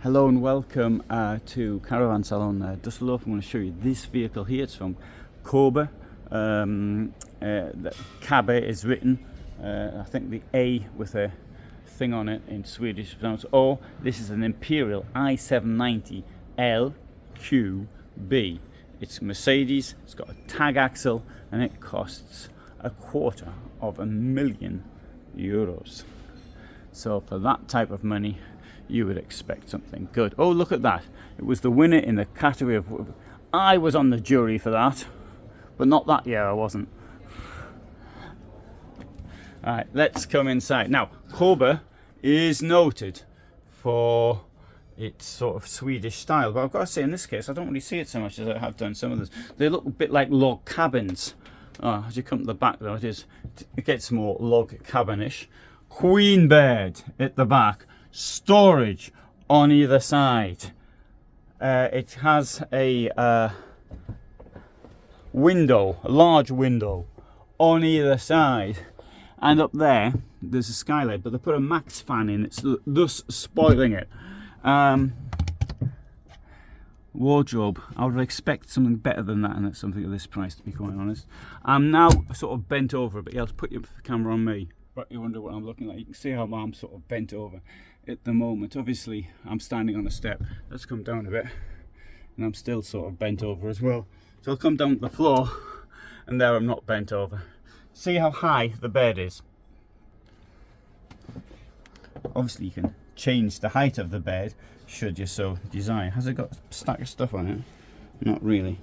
Hello and welcome to Caravan Salon Düsseldorf. I'm going to show you this vehicle here. It's from Kabe. The Kabe is written, I think the A with a thing on it in Swedish is pronounced O. This is an Imperial i790 LQB. It's Mercedes, it's got a tag axle, and it costs €250,000. So for that type of money, you would expect something good. Oh, look at that. It was the winner in the category of... I was on the jury for that, but not that year, I wasn't. Alright, let's come inside. Now, Kabe is noted for its sort of Swedish style, but I've got to say, in this case, I don't really see it so much as I have done some others. They look a bit like log cabins. Oh, as you come to the back, though, it gets more log cabinish. Queen bed at the back. Storage on either side. It has a window, a large window on either side, and up there there's a skylight, but they put a max fan in, it's thus spoiling it. Wardrobe, I would expect something better than that, and it's something at this price, to be quite honest. I'm now sort of bent over a bit. I'll put the camera on me, but you wonder what I'm looking like. You can see how I'm sort of bent over at the moment. Obviously I'm standing on a step. Let's come down a bit, and I'm still sort of bent over as well. So I'll come down to the floor, and there I'm not bent over. See how high the bed is. Obviously you can change the height of the bed should you so desire. Has it got a stack of stuff on it? Not really,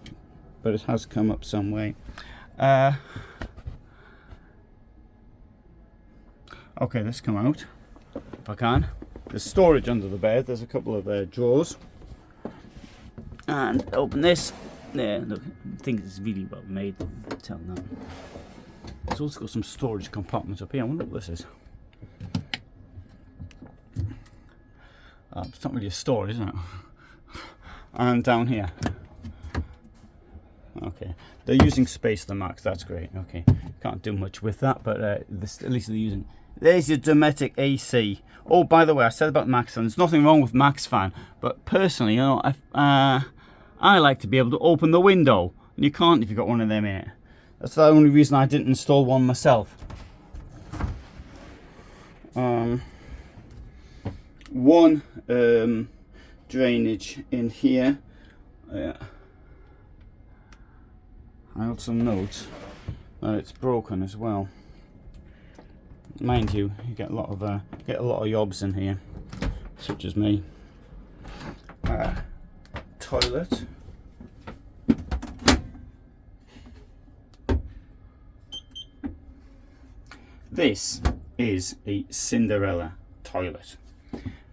but it has come up some way. Okay, let's come out if I can. There's storage under the bed. There's a couple of drawers, and open this. There, look, I think it's really well made. Tell now. It's also got some storage compartments up here. I wonder what this is. It's not really a storage, isn't it? And down here. Okay, they're using space the max. That's great. Okay, can't do much with that, but at least they're using. There's your Dometic AC. Oh, by the way, I said about max fan. There's nothing wrong with max fan, but personally, you know, I like to be able to open the window, and you can't if you've got one of them in it. That's the only reason I didn't install one myself. One drainage in here. I also note that it's broken as well. Mind you, you get a lot of yobs in here, such as me. Toilet. This is a Cinderella toilet.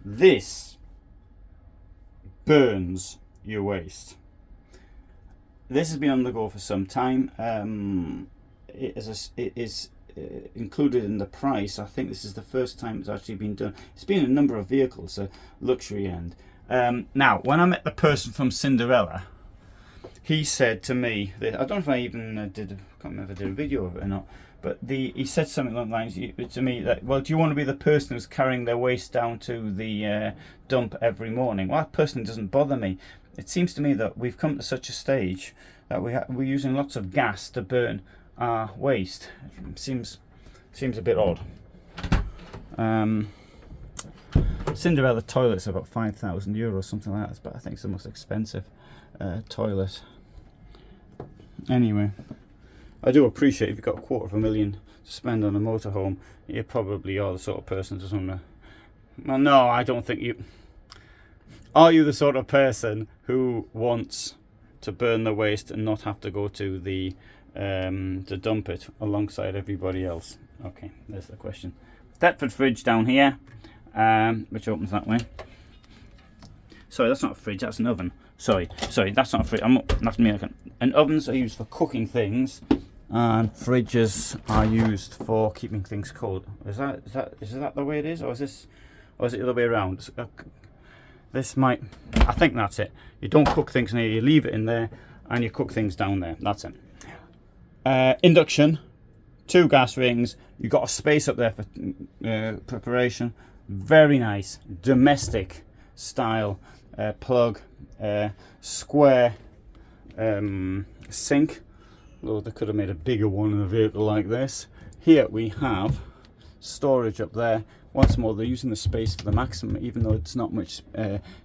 This burns your waste. This has been on the go for some time. It is included in the price. I think this is the first time it's actually been done. It's been in a number of vehicles, luxury end. Now, when I met the person from Cinderella, he said to me that, I don't know if I even I can't remember if I did a video of it or not, but he said something along the lines to me that, well, do you want to be the person who's carrying their waste down to the dump every morning? Well, that person doesn't bother me. It seems to me that we've come to such a stage that we're using lots of gas to burn our waste. It seems a bit odd. Cinderella toilet's about €5,000, something like that, but I think it's the most expensive toilet. Anyway, I do appreciate if you've got $250,000 to spend on a motorhome, you probably are the sort of person to want to. Well, no, I don't think you. Are you the sort of person who wants to burn the waste and not have to go to the to dump it alongside everybody else? Okay, there's the question. Thetford fridge down here, which opens that way. Sorry, that's not a fridge, that's an oven. Sorry, that's not a fridge. That's me. And ovens are used for cooking things, and fridges are used for keeping things cold. Is that the way it is, or is it the other way around? This might. I think that's it. You don't cook things in here. You leave it in there, and you cook things down there. That's it. Induction, 2 gas rings. You've got a space up there for preparation. Very nice domestic style plug, square sink, although they could have made a bigger one in a vehicle like this. Here we have storage up there. Once more, they're using the space for the maximum, even though it's not much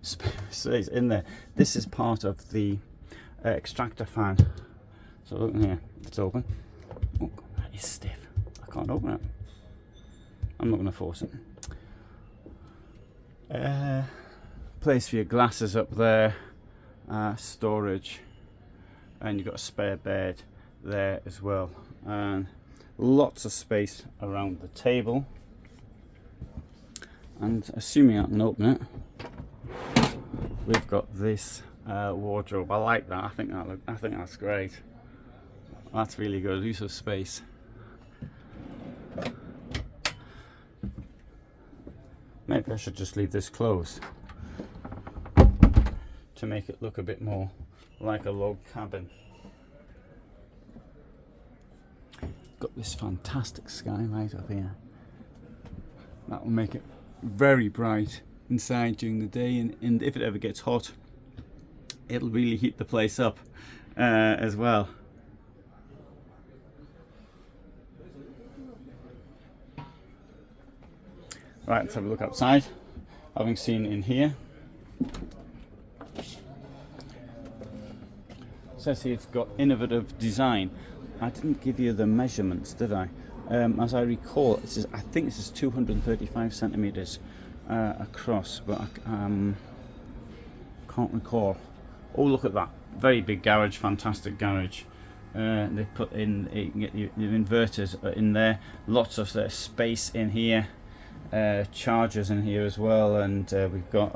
space in there. This is part of the extractor fan. So look in here, it's open. Oh, that is stiff. I can't open it. I'm not going to force it. Place for your glasses up there, storage, and you've got a spare bed there as well, and lots of space around the table. And assuming I can open it, we've got this wardrobe. I like that. I think that's great. That's really good use of space. Maybe I should just leave this closed to make it look a bit more like a log cabin. Got this fantastic skylight up here. That will make it very bright inside during the day, and if it ever gets hot, it'll really heat the place up as well. Right, let's have a look outside. Having seen in here, it says here it's got innovative design. I didn't give you the measurements, did I? As I recall, it says, I think this is 235 centimeters across, but I can't recall. Oh, look at that! Very big garage, fantastic garage. They've put in, you can get your inverters in there. Lots of space in here. Chargers in here as well, and we've got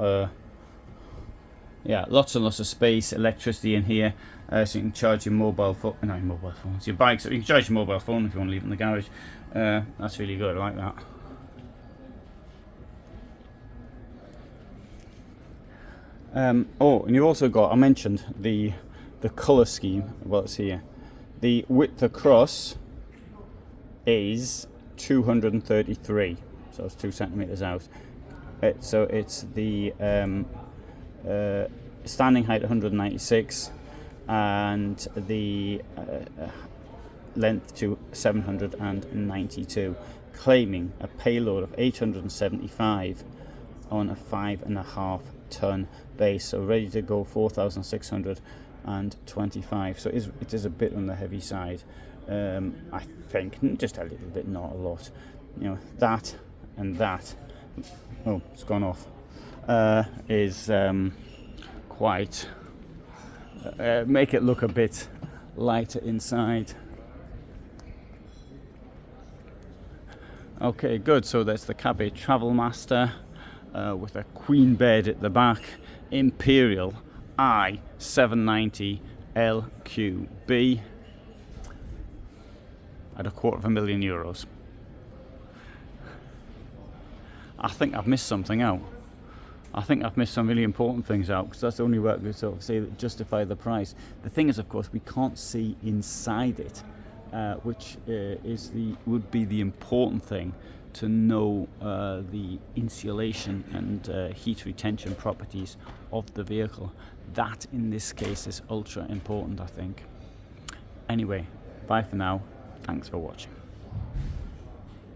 yeah, lots and lots of space, electricity in here, so you can charge your mobile phone, no, mobile phones, your bikes. You can charge your mobile phone if you want to leave it in the garage. That's really good. I like that. Oh, and you've also got, I mentioned the colour scheme. Well, it's here. The width across is 233. So it's 2 centimeters out. So it's the standing height 196 and the length to 792, claiming a payload of 875 on a 5.5 ton base. So ready to go 4,625. So it is a bit on the heavy side. I think just a little bit, not a lot. You know, that and that, oh, it's gone off, is quite make it look a bit lighter inside. Okay, good. So that's the Kabe Travel Master with a queen bed at the back, Imperial i790 LQB at €250,000. I think I've missed something out. I think I've missed some really important things out, because that's the only way we sort of say that justify the price. The thing is, of course, we can't see inside it, which would be the important thing to know the insulation and heat retention properties of the vehicle. That, in this case, is ultra important, I think. Anyway, bye for now. Thanks for watching.